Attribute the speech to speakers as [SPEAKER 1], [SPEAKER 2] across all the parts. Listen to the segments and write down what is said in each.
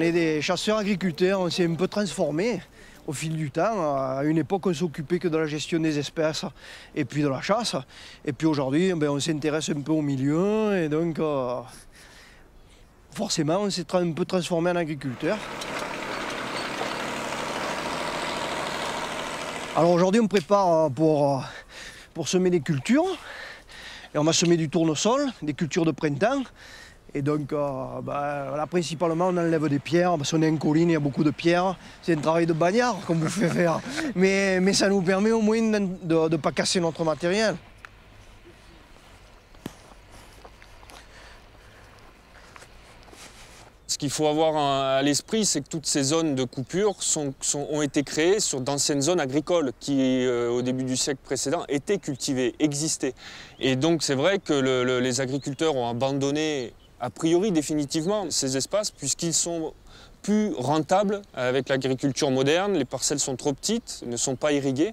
[SPEAKER 1] On est des chasseurs-agriculteurs, on s'est un peu transformés au fil du temps. À une époque, on s'occupait que de la gestion des espèces et puis de la chasse. Et puis aujourd'hui, on s'intéresse un peu au milieu et donc forcément, on s'est un peu transformé en agriculteur. Alors aujourd'hui, on prépare pour semer des cultures. Et on va semer du tournesol, des cultures de printemps. Et donc, là, principalement, on enlève des pierres, parce qu'on est en colline, il y a beaucoup de pierres. C'est un travail de bagnard qu'on vous fait faire. Mais ça nous permet au moins de ne pas casser notre matériel.
[SPEAKER 2] Ce qu'il faut avoir à l'esprit, c'est que toutes ces zones de coupure ont été créées sur d'anciennes zones agricoles qui, au début du siècle précédent, étaient cultivées, existaient. Et donc c'est vrai que les agriculteurs ont abandonné, a priori définitivement, ces espaces puisqu'ils sont plus rentables avec l'agriculture moderne, les parcelles sont trop petites, ne sont pas irriguées.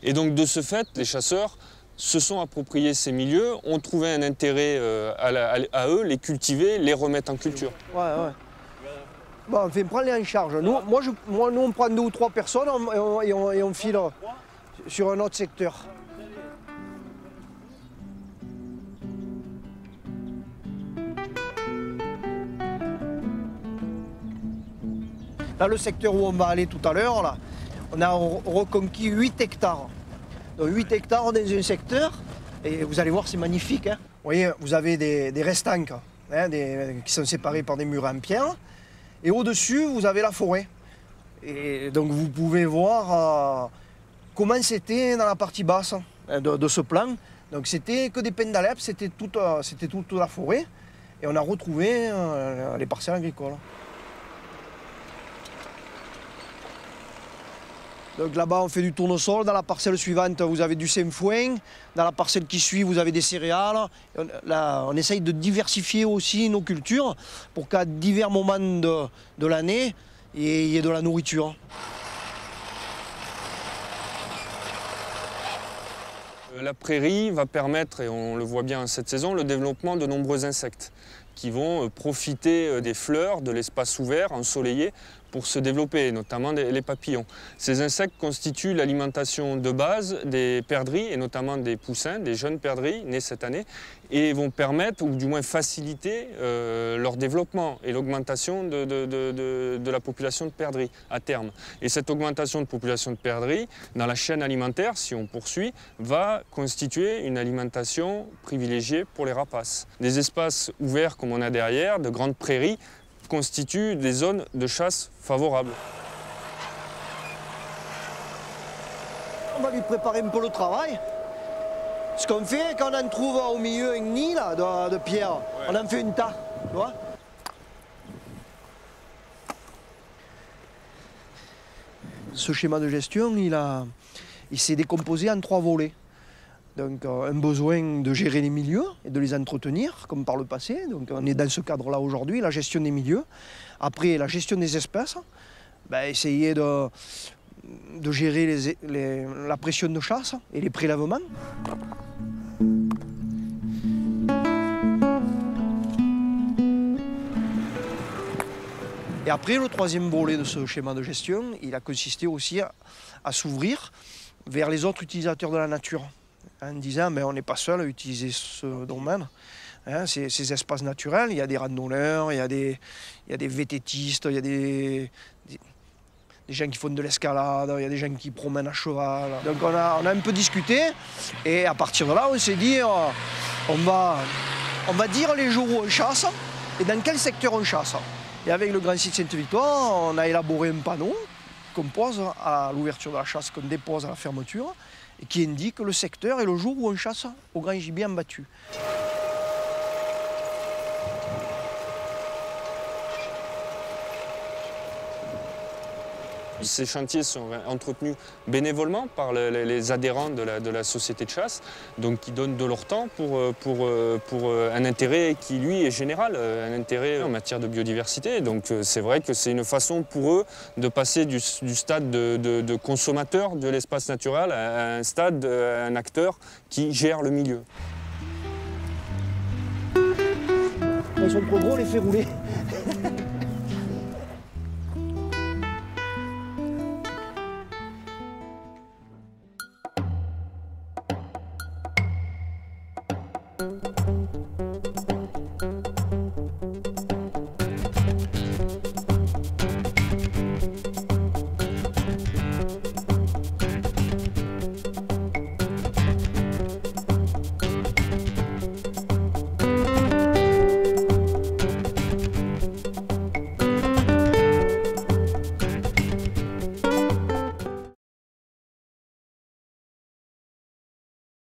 [SPEAKER 2] Et donc de ce fait, les chasseurs se sont appropriés ces milieux, ont trouvé un intérêt à eux, les cultiver, les remettre en culture.
[SPEAKER 1] Ouais. Bon, on prend-les en charge. Nous, on prend 2 ou 3 personnes et on file sur un autre secteur. Là, le secteur où on va aller tout à l'heure, là, on a reconquis 8 hectares. Donc 8 hectares dans un secteur, et vous allez voir, c'est magnifique. Hein. Vous voyez, vous avez des restanques qui sont séparés par des murs en pierre. Et au-dessus, vous avez la forêt. Et donc vous pouvez voir comment c'était dans la partie basse de ce plan. Donc c'était que des pins c'était toute la forêt. Et on a retrouvé les parcelles agricoles. Donc là-bas, on fait du tournesol. Dans la parcelle suivante, vous avez du sainfoin. Dans la parcelle qui suit, vous avez des céréales. Là, on essaye de diversifier aussi nos cultures pour qu'à divers moments de l'année, il y ait de la nourriture.
[SPEAKER 2] La prairie va permettre, et on le voit bien cette saison, le développement de nombreux insectes qui vont profiter des fleurs, de l'espace ouvert, ensoleillé, pour se développer, notamment les papillons. Ces insectes constituent l'alimentation de base des perdrix, et notamment des poussins, des jeunes perdrix nés cette année, et vont permettre, ou du moins faciliter, leur développement et l'augmentation de la population de perdrix à terme. Et cette augmentation de population de perdrix, dans la chaîne alimentaire, si on poursuit, va constituer une alimentation privilégiée pour les rapaces. Des espaces ouverts comme on a derrière, de grandes prairies, constituent des zones de chasse favorables.
[SPEAKER 1] On va lui préparer un peu le travail. Ce qu'on fait, quand on en trouve au milieu un nid là, de pierre, on en fait une tas. Tu vois ? Ce schéma de gestion, il s'est décomposé en 3 volets. Donc un besoin de gérer les milieux et de les entretenir, comme par le passé. Donc on est dans ce cadre-là aujourd'hui, la gestion des milieux. Après, la gestion des espèces, essayer de gérer la pression de chasse et les prélèvements. Et après, le 3e volet de ce schéma de gestion, il a consisté aussi à s'ouvrir vers les autres utilisateurs de la nature, en disant on n'est pas seul à utiliser ce domaine, ces espaces naturels. Il y a des randonneurs, il y a des vététistes, il y a des gens qui font de l'escalade, il y a des gens qui promènent à cheval. Donc on a un peu discuté et à partir de là on s'est dit on va dire les jours où on chasse et dans quel secteur on chasse. Et avec le Grand Site Sainte-Victoire, on a élaboré un panneau qu'on pose à l'ouverture de la chasse, qu'on dépose à la fermeture, et qui indique le secteur et le jour où on chasse au grand gibier abattu.
[SPEAKER 2] Ces chantiers sont entretenus bénévolement par les adhérents de la société de chasse, donc qui donnent de leur temps pour un intérêt qui, lui, est général, un intérêt en matière de biodiversité. Donc c'est vrai que c'est une façon pour eux de passer du stade de consommateur de l'espace naturel à un stade, un acteur qui gère le milieu.
[SPEAKER 1] Ils sont trop gros, on les fait rouler.